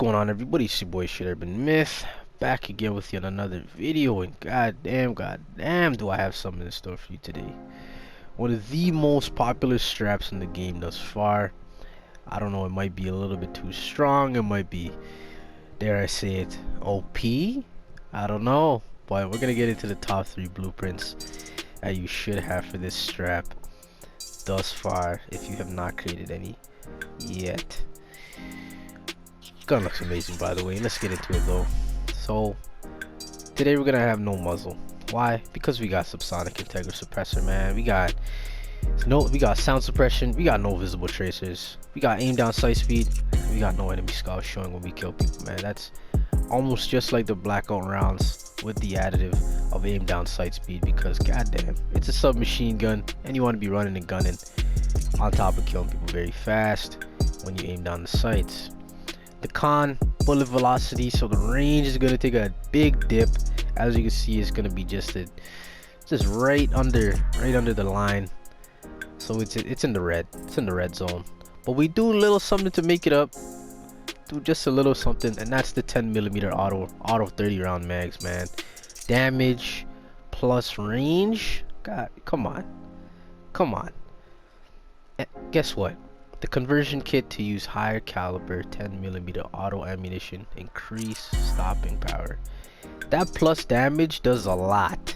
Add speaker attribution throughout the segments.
Speaker 1: going on, everybody? It's your boy Herban Myth, back again with yet another video, and goddamn do I have something in store for you today. One of the most popular straps in the game thus far. I don't know, it might be a little bit too strong, it might be, dare I say it, OP? I don't know, but we're gonna get into the top 3 blueprints that you should have for this strap thus far, if you have not created any yet. Gun looks amazing, by the way. Let's get into it though. So today we're gonna have no muzzle. Why? Because we got subsonic integral suppressor, man. We got sound suppression. We got no visible tracers. We got aim down sight speed. We got no enemy scouts showing when we kill people, man. That's almost just like the blackout rounds with the additive of aim down sight speed, because goddamn, it's a submachine gun and you want to be running and gunning on top of killing people very fast when you aim down the sights. The con, bullet velocity, so the range is going to take a big dip. As you can see, it's going to be just right under the line, so it's in the red. It's in the red zone, but we do a little something to make it up. Do just a little something, and that's the 10mm auto 30 round mags, man. Damage plus range. God, come on. Guess what? The conversion kit to use higher caliber 10mm auto ammunition, increase stopping power. That plus damage does a lot.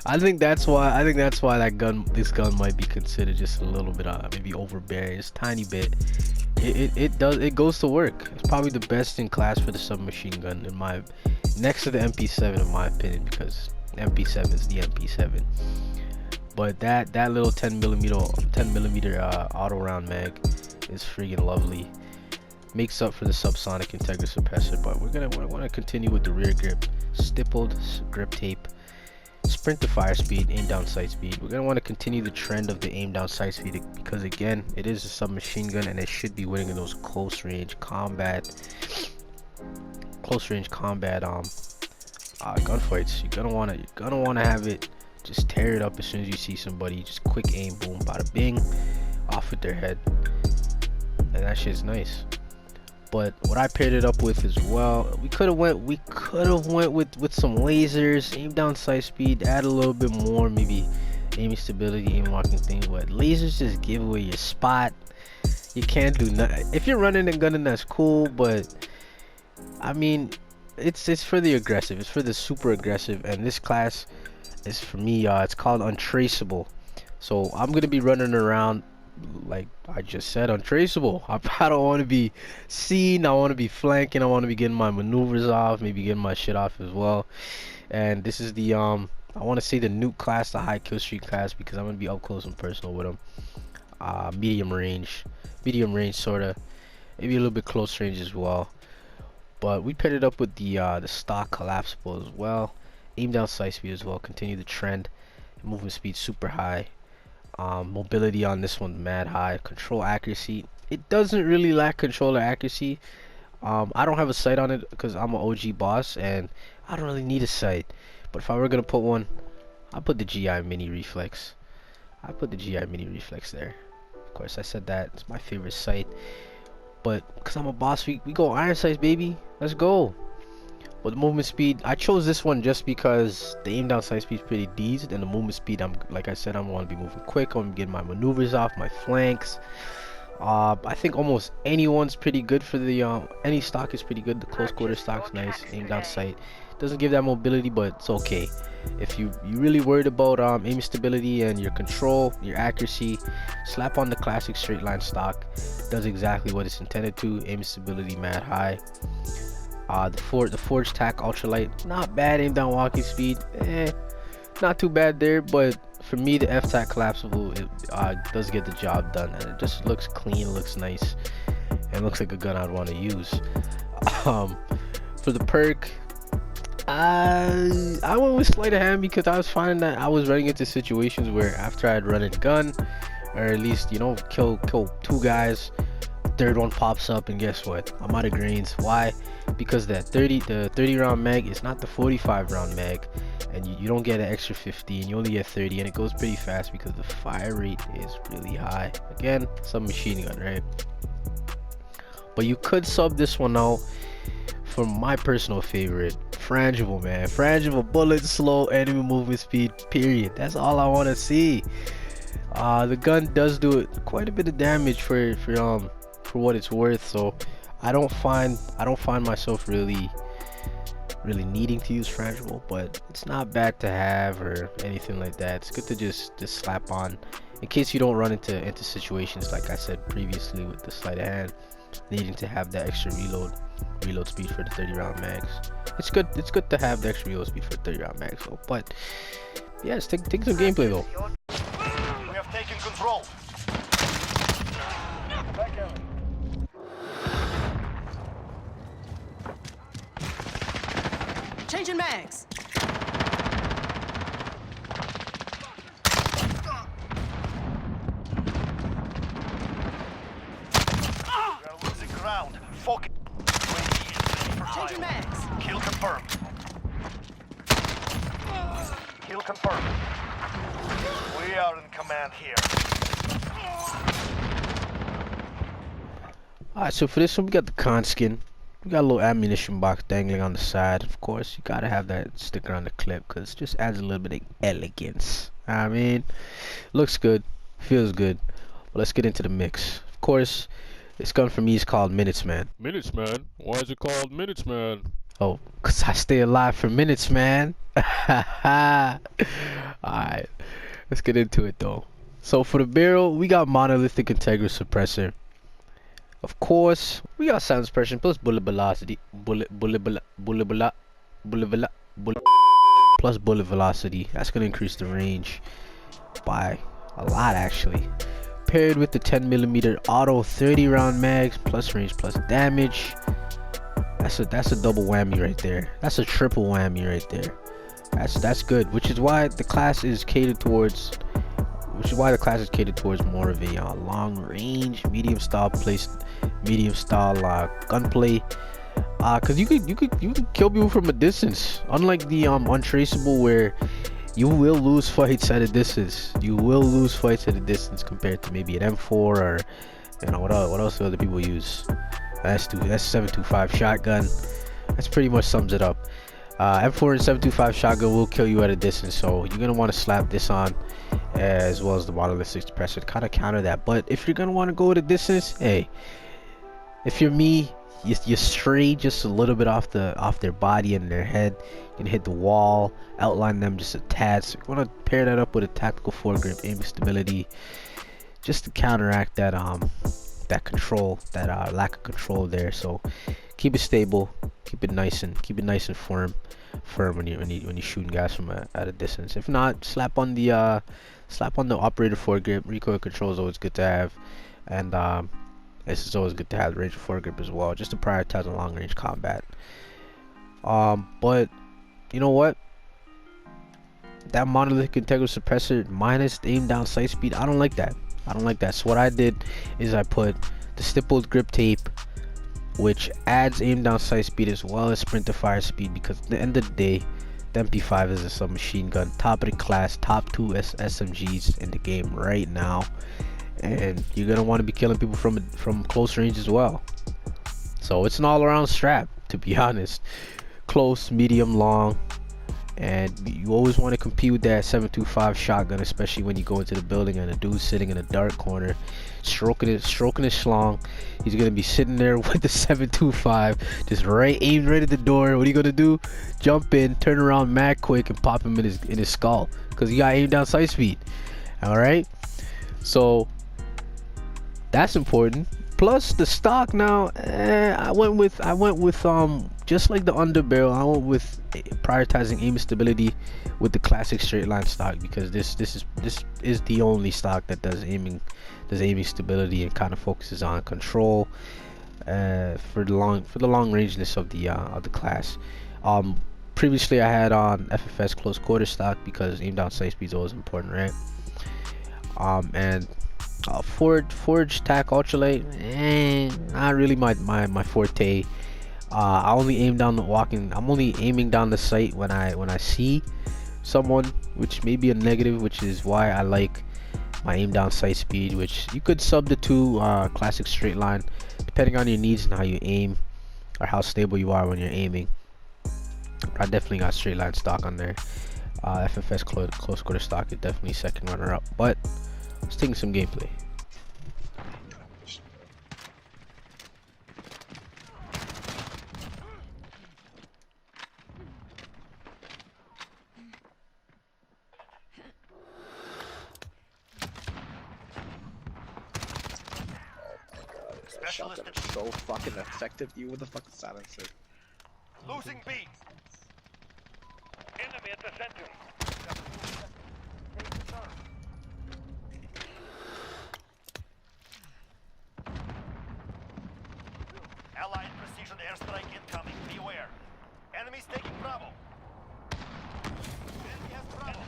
Speaker 1: I think that's why this gun might be considered just a little bit maybe overbearing, just tiny bit. It goes to work. It's probably the best in class for the submachine gun next to the MP5 in my opinion, because MP7 is the MP7. But that little 10mm auto round mag is freaking lovely. Makes up for the subsonic integral suppressor. But we're gonna continue with the rear grip, stippled grip tape, sprint to fire speed, aim down sight speed. We're gonna want to continue the trend of the aim down sight speed, because again, it is a submachine gun and it should be winning in those close range combat gunfights. You're gonna wanna have it. Just tear it up as soon as you see somebody. Just quick aim, boom, bada bing, off with their head, and that shit's nice. But what I paired it up with as well, we could have went with some lasers, aim down sight speed, add a little bit more, maybe aiming stability, aim locking things. But lasers just give away your spot. You can't do nothing. If you're running and gunning, that's cool, but I mean, it's for the aggressive. It's for the super aggressive, and this class is for me. It's called Untraceable. So I'm gonna be running around like I just said, Untraceable. I don't want to be seen. I want to be flanking. I want to be getting my maneuvers off, maybe getting my shit off as well. And this is the I want to say the nuke class, the high kill streak class, because I'm gonna be up close and personal with them. Medium range sorta, maybe a little bit close range as well. But we paired it up with the stock collapsible as well. Aim down sight speed as well. Continue the trend. Movement speed super high. Mobility on this one mad high. Control accuracy, it doesn't really lack controller accuracy. I don't have a sight on it because I'm an OG boss and I don't really need a sight. But if I were gonna put one, I put the GI mini reflex. There. Of course, I said that it's my favorite sight. But because I'm a boss, we go iron sights, baby. Let's go. But the movement speed, I chose this one just because the aim down sight speed is pretty decent, and the movement speed, like I said, I want to be moving quick. I'm getting my maneuvers off, my flanks. I think almost anyone's pretty good for the any stock is pretty good. The close quarter stock's nice. Aim down sight doesn't give that mobility, but it's okay. If you really worried about aim stability and your control, your accuracy, slap on the classic straight line stock. Does exactly what it's intended to. Aim stability mad high. The Forge Tac ultralight, not bad. Aim down walking speed, not too bad there. But for me, the F-Tac collapsible, it does get the job done, and it just looks clean, looks nice, and looks like a gun I'd want to use. For the perk, I went with sleight of hand because I was finding that I was running into situations where after I'd run a gun, or at least kill 2 guys, third one pops up, and guess what? I'm out of greens. Why? Because the 30 round mag is not the 45 round mag, and you don't get an extra 50, and you only get 30, and it goes pretty fast because the fire rate is really high. Again, submachine gun, right? But you could sub this one out for my personal favorite, frangible, man. Frangible, bullet slow, enemy movement speed, period. That's all I want to see. The gun does do quite a bit of damage for what it's worth, so I don't find myself really needing to use frangible, but it's not bad to have or anything like that. It's good to just slap on in case you don't run into situations like I said previously with the sleight of hand, needing to have that extra reload speed for the 30-round mags. It's good to have the extra reload speed for 30-round mags though. But yeah, let's take some gameplay though.
Speaker 2: We have taken control.
Speaker 3: Changing mags.
Speaker 2: We are losing ground. Focus.
Speaker 3: Changing mags.
Speaker 2: Kill confirmed. Kill confirmed. We are in command here.
Speaker 1: Alright, so for this one we got the con skin. We got a little ammunition box dangling on the side. Of course, you gotta have that sticker on the clip because it just adds a little bit of elegance. I mean, looks good, feels good. But let's get into the mix. Of course, this gun for me is called Minutes Man.
Speaker 4: Minutes Man? Why is it called Minutes Man?
Speaker 1: Oh, cause I stay alive for minutes, man. Alright, let's get into it though. So for the barrel, we got monolithic integral suppressor. Of course, we got sound suppression plus bullet velocity, bullet plus bullet velocity. That's gonna increase the range by a lot actually. Paired with the 10mm auto 30-round mags plus range plus damage. That's a double whammy right there. That's a triple whammy right there. That's good, which is why the class is catered towards more of a long range, medium style gunplay. Cause you could kill people from a distance. Unlike the Untraceable, where you will lose fights at a distance. You will lose fights at a distance compared to maybe an M4 or what else do other people use? That's 725 shotgun. That's pretty much sums it up. M4 and 725 shotgun will kill you at a distance, so you're gonna want to slap this on as well as the monolithic suppressor to kind of counter that. But if you're gonna want to go at a distance, hey, if you're me, you stray just a little bit off their body and their head. You can hit the wall, outline them just a tad. So you want to pair that up with a tactical foregrip, aiming stability, just to counteract that that control, that lack of control there. So keep it stable, keep it nice and firm when you're shooting guys from at a distance. If not, slap on the operator foregrip. Recoil control is always good to have, and this is always good to have the range foregrip as well, just to prioritize on long range combat. But you know what? That monolithic integral suppressor minus the aim down sight speed, I don't like that. So what I did is I put the stippled grip tape, which adds aim down sight speed as well as sprint to fire speed, because at the end of the day, the MP5 is a submachine gun, top of the class, top 2 SMGs in the game right now, and you're gonna want to be killing people from close range as well. So it's an all-around strap, to be honest. Close, medium, long, and you always want to compete with that 725 shotgun, especially when you go into the building and a dude's sitting in a dark corner stroking his schlong. He's gonna be sitting there with the 725 just aimed right at the door. What are you gonna do? Jump in, turn around mad quick, and pop him in his skull, because he got aimed down sight speed. All right, so that's important. Plus the stock now, I went with just like the underbarrel, I went with prioritizing aim stability with the classic straight line stock, because this is the only stock that does aiming stability and kind of focuses on control for the long rangeness of the class. Previously I had on FFS close quarter stock because aim down sight speed is always important, right? And forge tac ultralight, not really my forte. I only aim down I'm only aiming down the sight when I see someone, which may be a negative, which is why I like my aim down sight speed, which you could sub the two classic straight line depending on your needs and how you aim, or how stable you are when you're aiming. I definitely got straight line stock on there. FFS close quarter stock is definitely second runner up, but let's take some gameplay.
Speaker 2: Specialist
Speaker 5: Shotgun is so fucking effective, even with the fucking silencer.
Speaker 2: losing B. Enemy at the center. Allied precision airstrike incoming. Beware. Enemies taking Bravo. Enemy has Bravo.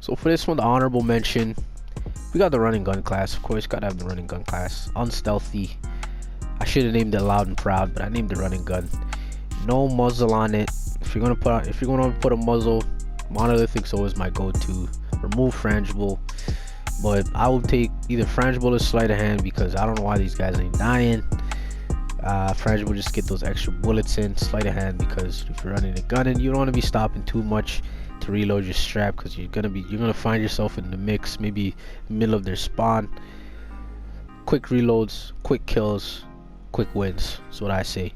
Speaker 1: So for this one, the honorable mention, we got the running gun class. Of course, gotta have the running gun class. Unstealthy. I should have named it loud and proud, but I named the running gun. No muzzle on it. If you're gonna put a muzzle, Monolithic Soul is my go-to. Remove frangible, but I will take either frangible or sleight of hand because I don't know why these guys ain't dying. Frangible just get those extra bullets in. Sleight of hand because if you're running a gun and you don't want to be stopping too much to reload your strap, because you're gonna find yourself in the mix, maybe middle of their spawn. Quick reloads, quick kills, quick wins. That's what I say.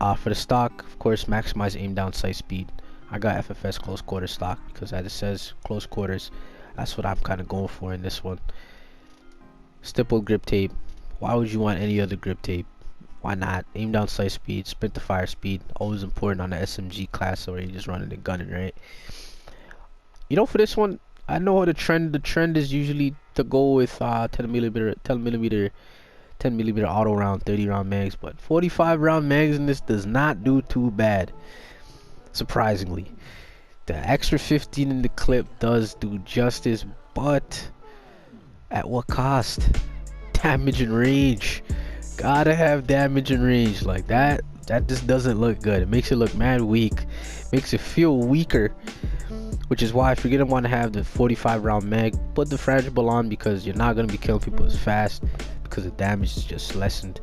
Speaker 1: For the stock, of course, maximize aim down sight speed. I got FFS close quarter stock because as it says close quarters, that's what I'm kind of going for in this one. Stipple grip tape. Why would you want any other grip tape? Why not? Aim down sight speed, sprint to fire speed, always important on the SMG class, or you're just running and gunning, right? You know, for this one, I know the trend is usually to go with 10 millimeter auto round, 30 round mags, but 45 round mags in this does not do too bad, surprisingly. The extra 15 in the clip does do justice, but at what cost? Damage and range. Gotta have damage and range. Like that just doesn't look good. It makes it look mad weak, makes it feel weaker, which is why if you're gonna want to have the 45 round mag, put the frangible on, because you're not gonna be killing people as fast because the damage is just lessened,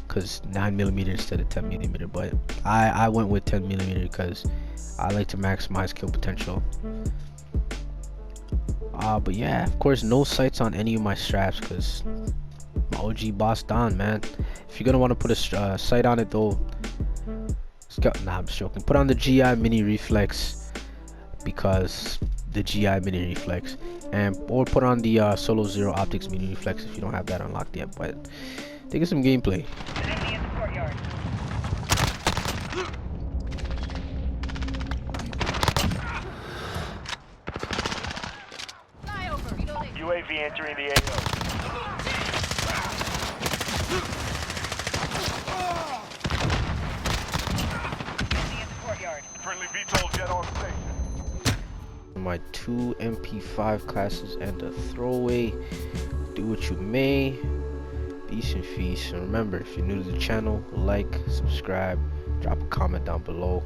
Speaker 1: because 9mm instead of 10mm. But I went with 10mm because I like to maximize kill potential. But yeah, of course, no sights on any of my straps because my OG boss Don, man. If you're gonna want to put a sight on it though, nah, I'm just joking. Put on the GI mini reflex, because the GI mini reflex, or put on the Solo Zero optics mini reflex if you don't have that unlocked yet. But take some gameplay.
Speaker 6: Enemy in the courtyard.
Speaker 3: Flyover. Reloading.
Speaker 2: UAV entering the AO.
Speaker 6: Enemy in the courtyard.
Speaker 2: Friendly VTOL jet on station.
Speaker 1: My 2 MP5 classes and a throwaway. Do what you may. Peace and feast. And remember, if you're new to the channel, like, subscribe, drop a comment down below.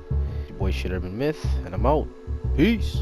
Speaker 1: Your boy Herban Myth, and I'm out. Peace.